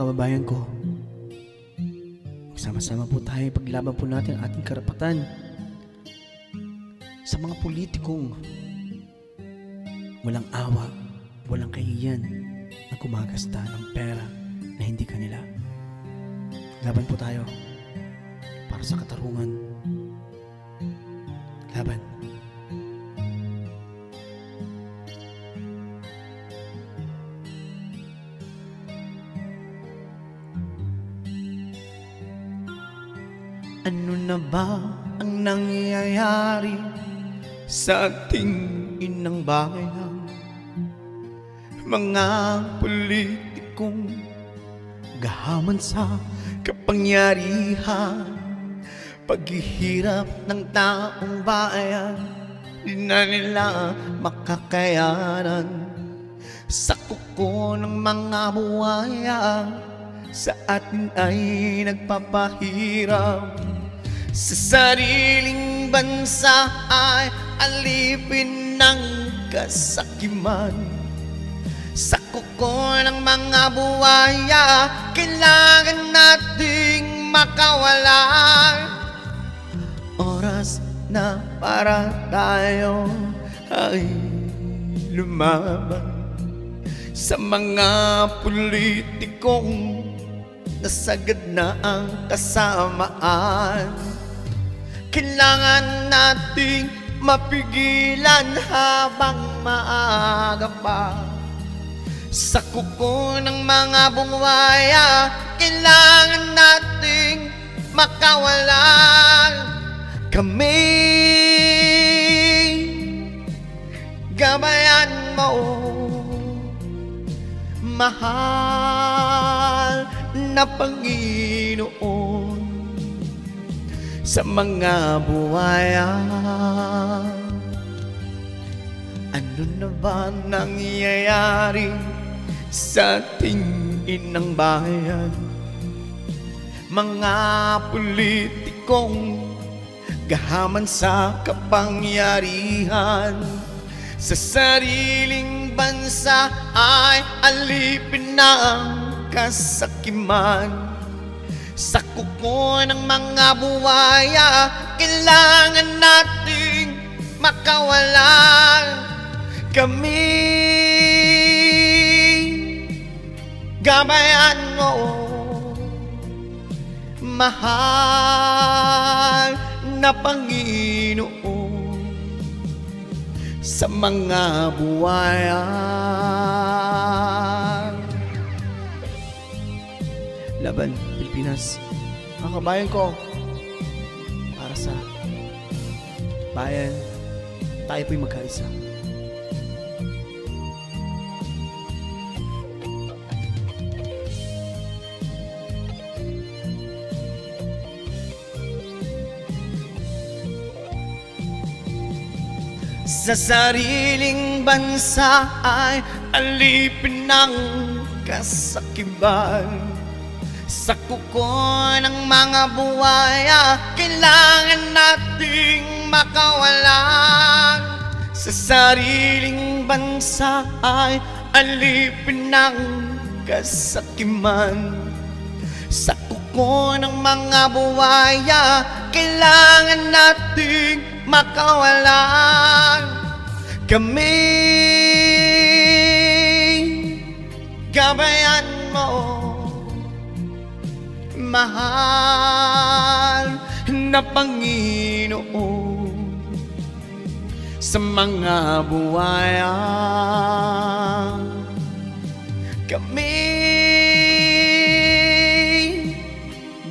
kababayan ko, magsama-sama po tayo, paglaban po natin ang ating karapatan sa mga politikong walang awa, walang kahiyan na gumagasta ng pera na hindi kanila. Laban po tayo para sa katarungan. Laban. Ano na ba ang nangyayari sa ating inang bayan? Mga politikong gahaman sa kapangyarihan, paghihirap ng taong bayan, di na nila makakayanan. Sa kuko ng mga buhaya, sa atin ay nagpapahirap. Sa sariling bansa ay alipin ng kasakiman. Sa kuko ng mga buhaya, kailangan nating makawala. Oras na para tayo ay lumaban sa mga politikong nasagad na ang kasamaan. Kailangan nating mapigilan habang maaga pa. Sa kuko ng mga buhaya, kailangan nating makawala. Kami, gabayan mo, mahal na Panginoon. Sa mga buhaya, ano na ba nangyayari sa ating inang bayan? Mga politikong gahaman sa kapangyarihan, sa sariling bansa ay alipin ng kasakiman. Sa kuko ng mga buhaya, kailangan nating makawala. Kami, gabayan mo, mahal na Panginoon. Sa mga buhaya, laban Pilipinas, mga kabayan ko, para sa bayan, tayo po'y magkaisa. Sa sariling bansa ay alipin ng kasakiman. Sa kuko ng mga buhaya, kailangan nating makawala. Sa sariling bansa ay alipin ng kasakiman. Sa kuko ng mga buhaya, kailangan nating makawala. Kami, gabayan mo, mahal na Panginoon. Sa mga buhaya, kami,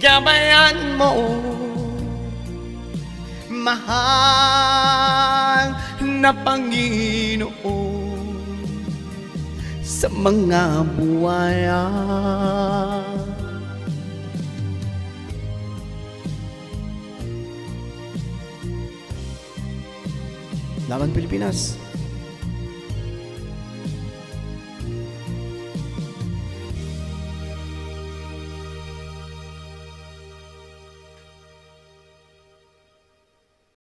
gabayan mo, mahal na Panginoon. Sa mga buhaya, laban Pilipinas.